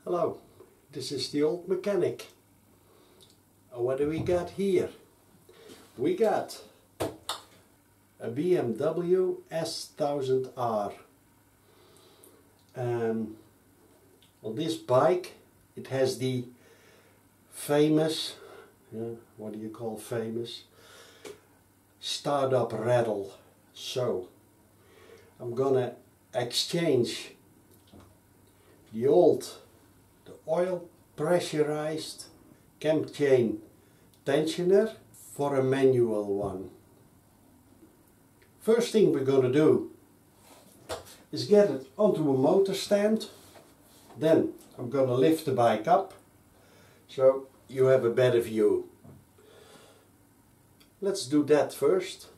Hello, this is the old mechanic. What do we got here? We got a BMW S1000R. On this bike it has the famous, what do you call famous? Startup rattle. So I'm gonna exchange the oil pressurized CAMCHAIN tensioner for a manual one. First thing we're gonna do is get it onto a motor stand. Then I'm gonna lift the bike up so you have a better view. Let's do that first.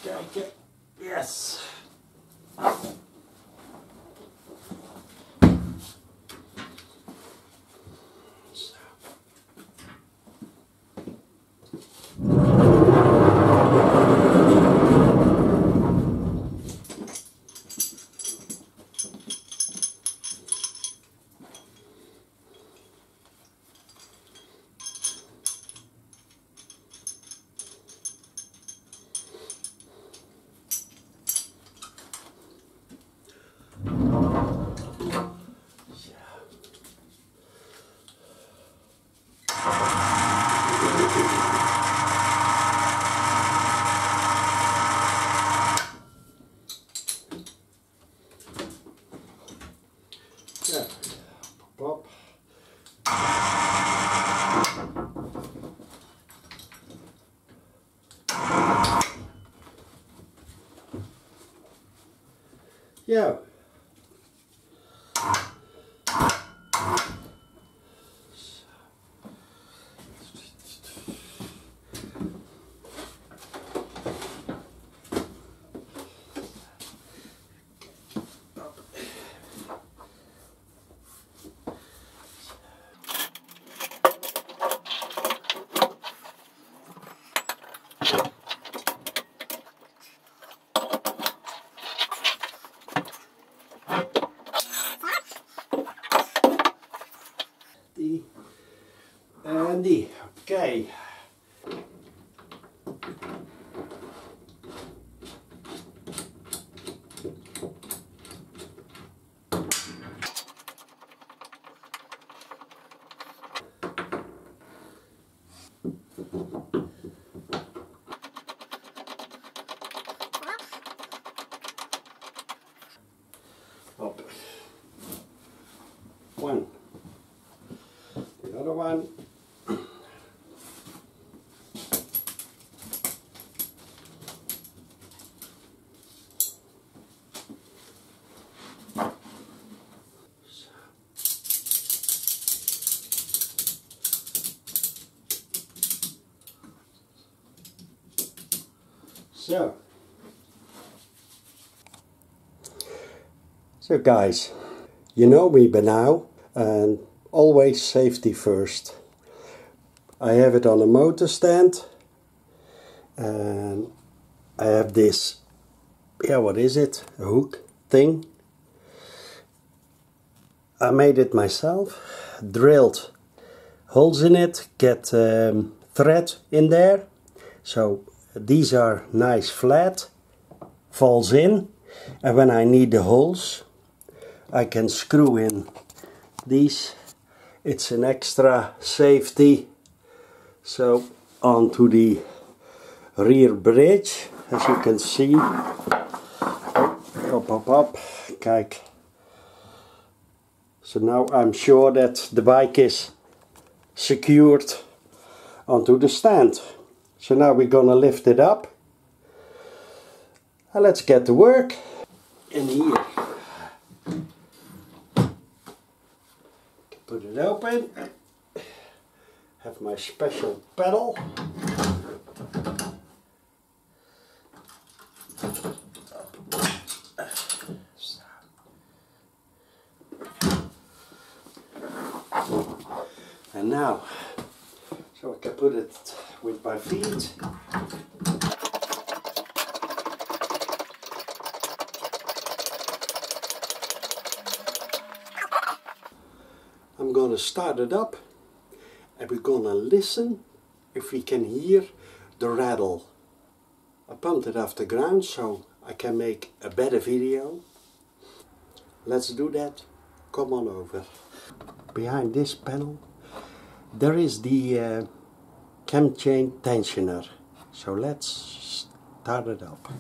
Okay, yes. Yeah, pop. Yeah. Andy, okay. Up. One. The other one. So guys, you know me by now, and always safety first. I have it on a motor stand, and I have this, what is it, a hook thing. I made it myself, drilled holes in it, get thread in there, so these are nice flat, falls in, and when I need the holes I can screw in these. It's an extra safety, so onto the rear bridge, as you can see. Up. Kijk. So now I'm sure that the bike is secured onto the stand. So now we're gonna lift it up and let's get to work. In here, put it open, have my special pedal. And now, so I can put it with my feet. I'm gonna start it up and we're gonna listen if we can hear the rattle. I pumped it off the ground so I can make a better video. Let's do that. Come on over. Behind this panel there is the CAMCHAIN tensioner. So let's start it up.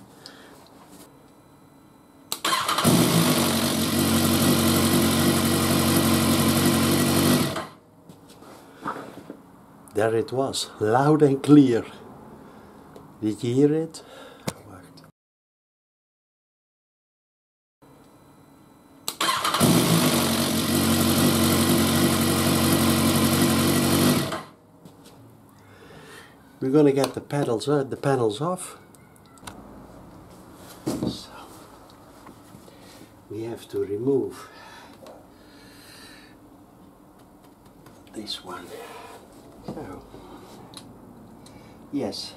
There it was, loud and clear. Did you hear it? Wacht. We're gonna get the panels off. So we have to remove this one. So, yes,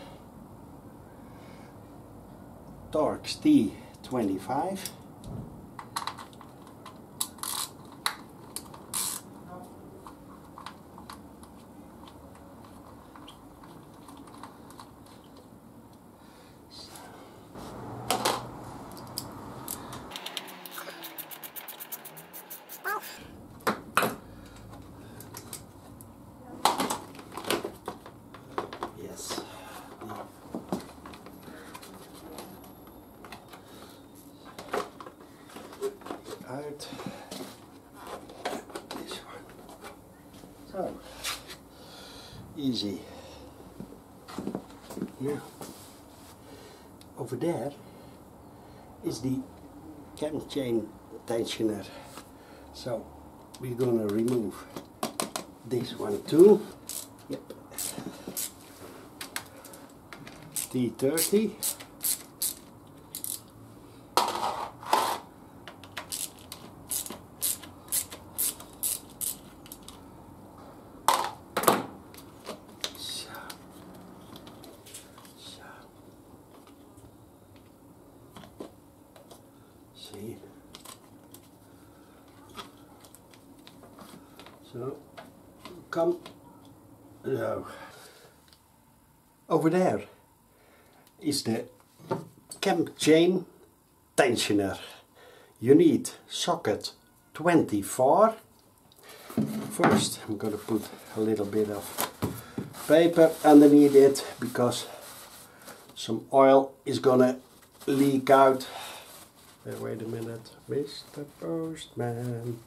Torx T25. Out this one. So easy. Now over there is the CAMCHAIN tensioner. So we're gonna remove this one too. Yep. T30. See? So come no. Over there is the CAMCHAIN tensioner. You need socket 24. First I'm going to put a little bit of paper underneath it because some oil is gonna leak out. Wait a minute, Mr. Postman.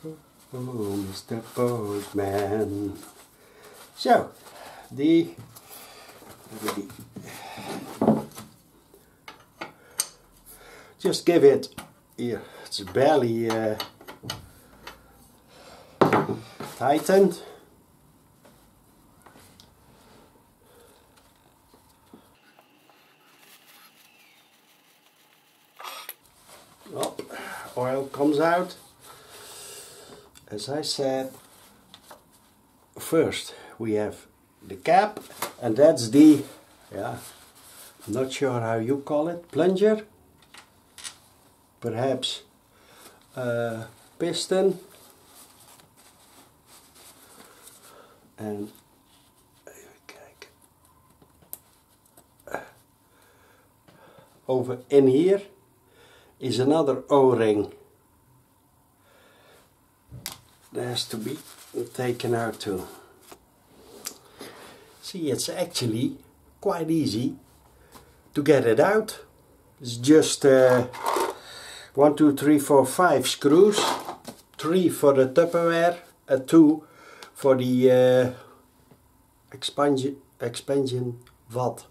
Oh, Mr. Postman. So, just give it here. It's barely tightened. Oh, oil comes out. As I said, first we have the cap, and that's the, I'm not sure how you call it, plunger, perhaps piston, and over in here is another O-ring. That has to be taken out too. See, it's actually quite easy to get it out. It's just 1, 2, 3, 4, 5 screws, 3 for the Tupperware, 2 for the expansion valve,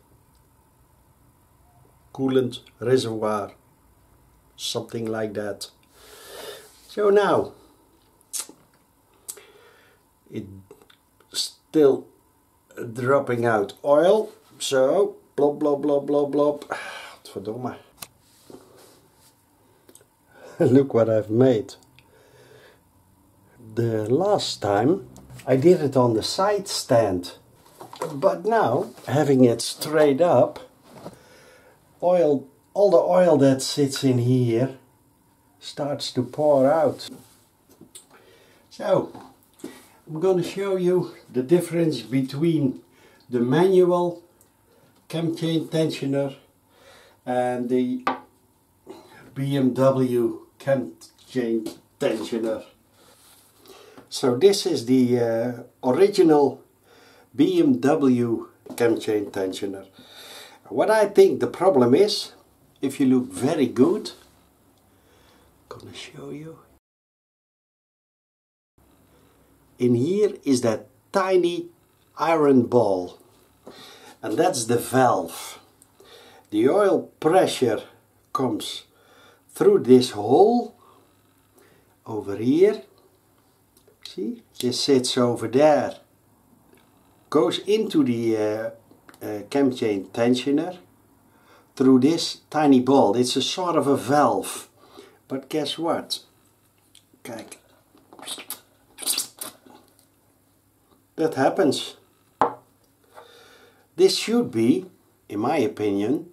coolant reservoir, something like that. So now it's still dropping out oil, so blob blob blob blob blob. Verdomme. Look what I've made. The last time I did it on the side stand, but now having it straight up, all the oil that sits in here starts to pour out. So I'm going to show you the difference between the manual CAMCHAIN tensioner and the BMW CAMCHAIN tensioner. So this is the original BMW CAMCHAIN tensioner. What I think the problem is, if you look very good, I'm gonna show you. In here is that tiny iron ball, and that's the valve. The oil pressure comes through this hole over here. See, this sits over there, goes into the CAMCHAIN tensioner through this tiny ball. It's a sort of a valve, but guess what? Kijk, that happens. This should be, in my opinion,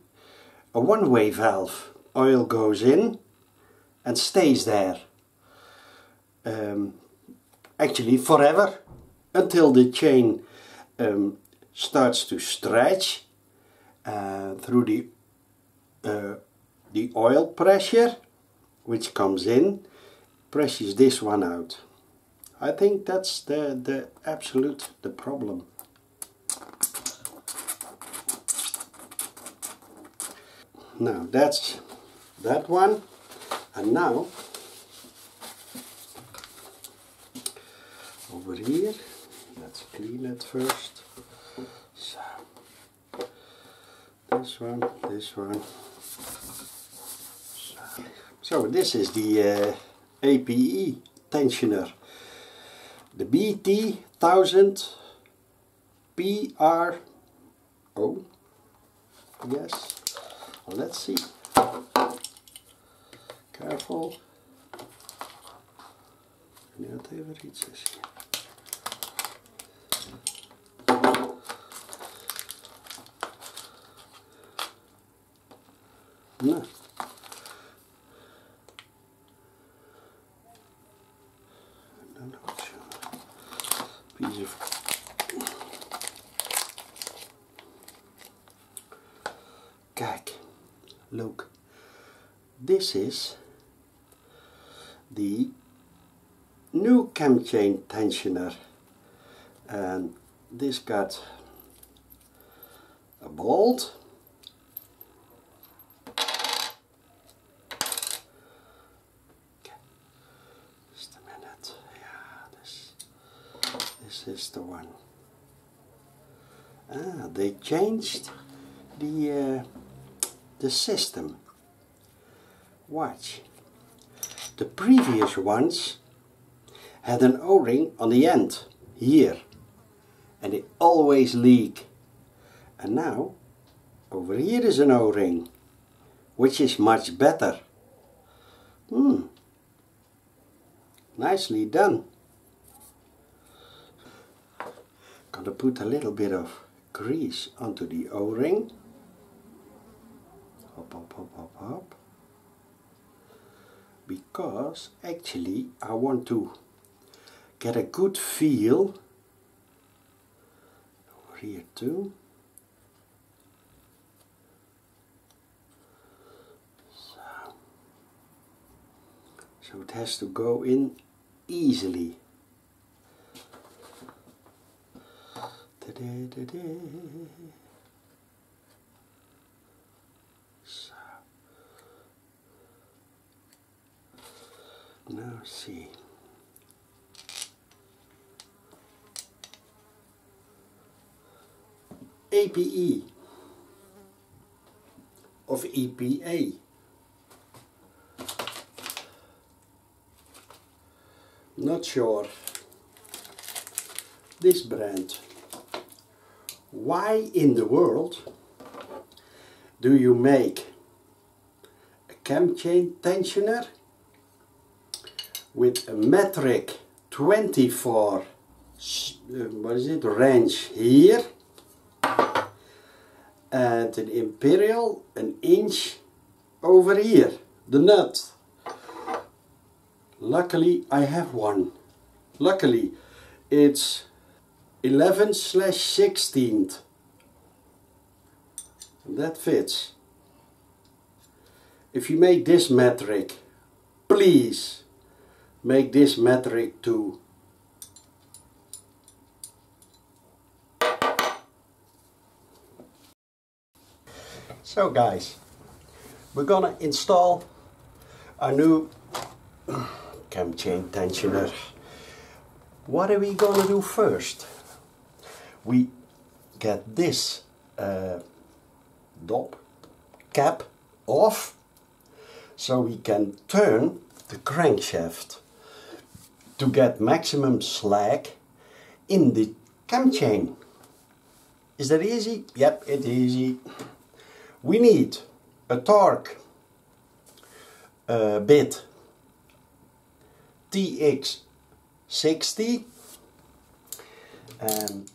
a one-way valve. Oil goes in and stays there. Actually forever, until the chain starts to stretch through the oil pressure, which comes in, presses this one out. I think that's the problem. Now that's that one, and now over here, let's clean it first. So this one. So this is the APE tensioner, the BT1000RR. Yes. Let's see. Careful. Net even iets is hier. Nou. Dan ook zo. Piece of. Kijk. Look, this is the new CAMCHAIN tensioner, and this got a bolt, just a minute, yeah, this is the one. They changed the system. Watch. The previous ones had an O-ring on the end, here, and they always leak. And now, over here is an O-ring, which is much better. Nicely done. Gonna put a little bit of grease onto the O-ring. Hop, hop, hop, hop, hop. Because actually I want to get a good feel over here too. So it has to go in easily. So, now see. APE of EPA. Not sure. This brand. Why in the world do you make a CAMCHAIN tensioner with a metric 24 range here and an imperial an inch over here, the nut? Luckily I have one. Luckily it's 11/16. That fits. If you make this metric, please make this metric too. So guys, we're gonna install our new CAMCHAIN tensioner. What are we gonna do first? We get this dop cap off so we can turn the crankshaft to get maximum slack in the CAMCHAIN. Is that easy? Yep, it's easy. We need a torque bit TX60, and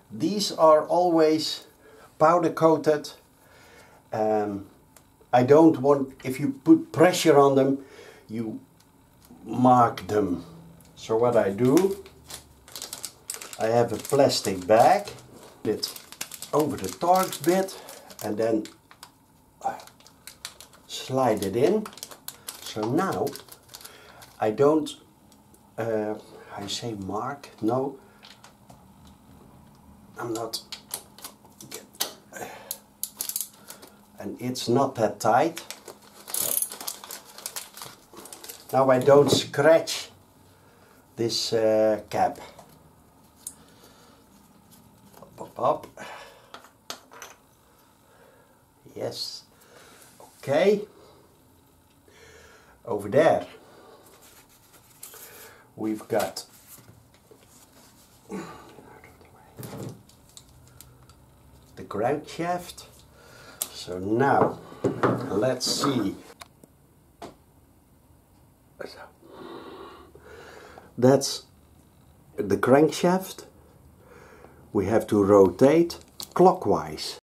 these are always powder coated. I don't want, if you put pressure on them, you mark them. So what I do, I have a plastic bag, it over the torque bit, and then slide it in. So now I don't, I say mark, no, I'm not, and it's not that tight. Now I don't scratch this cap. Pop, pop, pop. Yes, okay. Over there we've got the crankshaft. So now let's see. That's the crankshaft. We have to rotate clockwise.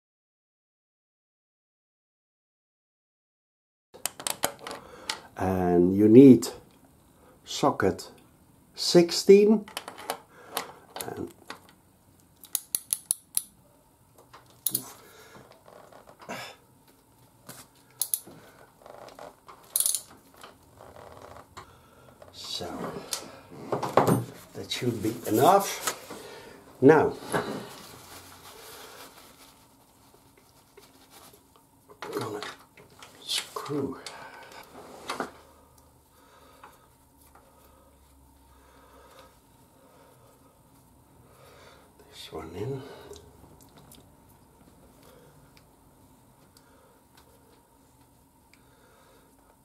And you need socket 16 and so that should be enough. Now I'm gonna screw one in.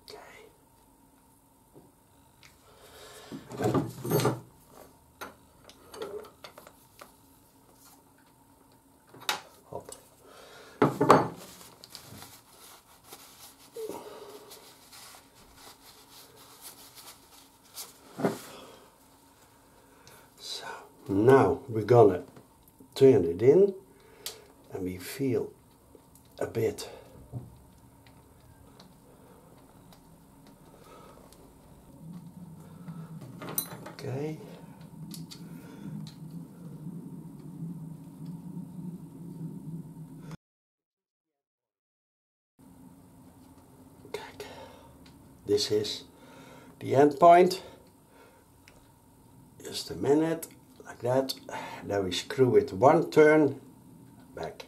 Okay. Hop. So now we're gonna turn it in, and we feel a bit okay. This is the end point. Just a minute, like like that. Now we screw it one turn back.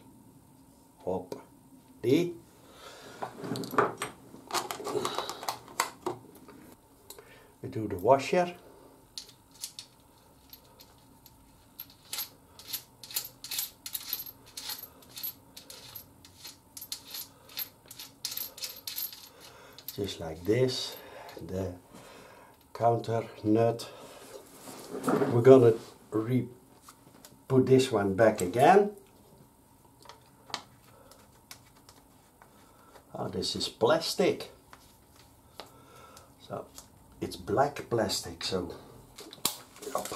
Hop. Die. We do the washer. Just like this. The counter nut. We're gonna put this one back again. Oh, this is plastic. So it's black plastic, so up.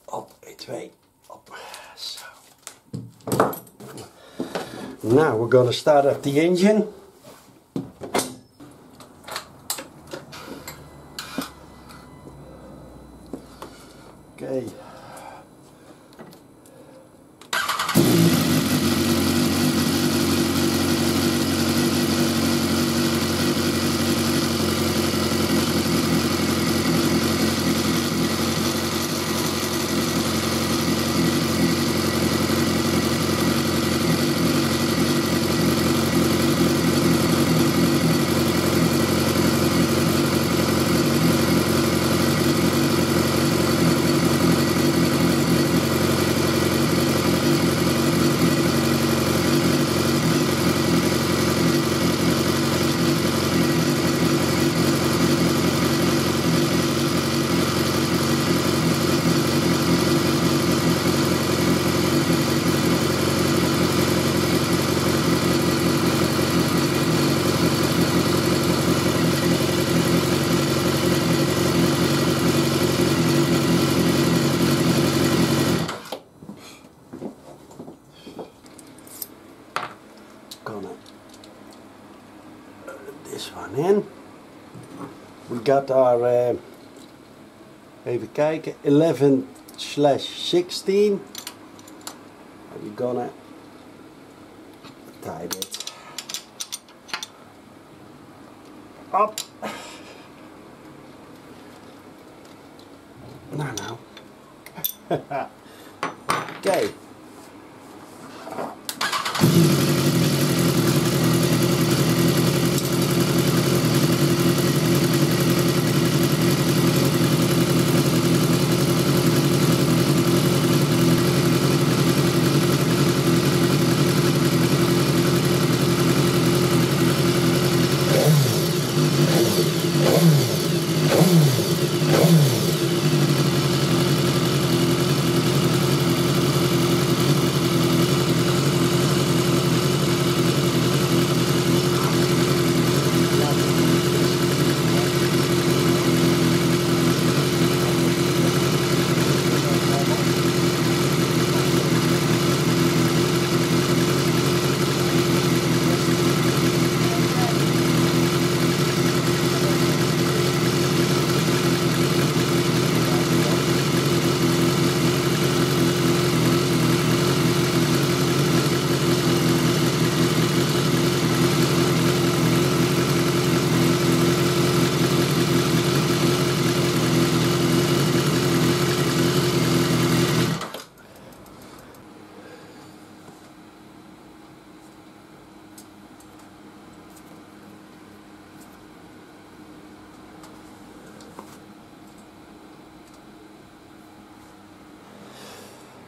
Op, 1, 2, op. So. Now we're gonna start up the engine. Okay. Gonna this one in. We got our even kijken 11/16. And we're gonna tie it up. No. Okay.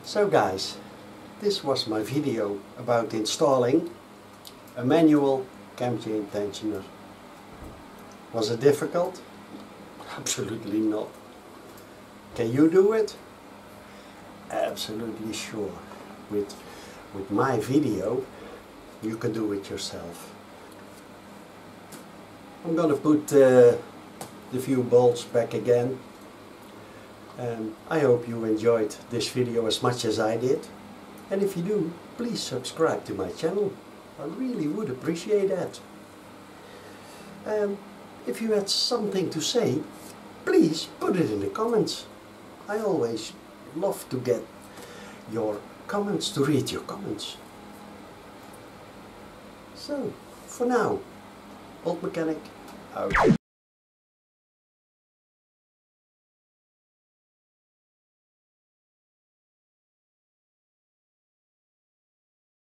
So guys, this was my video about installing a manual CAMCHAIN tensioner. Was it difficult? Absolutely not. Can you do it? Absolutely sure. With my video, you can do it yourself. I'm gonna put the few bolts back again. I hope you enjoyed this video as much as I did. And if you do, please subscribe to my channel. I really would appreciate that. If you had something to say, please put it in the comments. I always love to get your comments, to read your comments. So, for now, Old Mechanic out.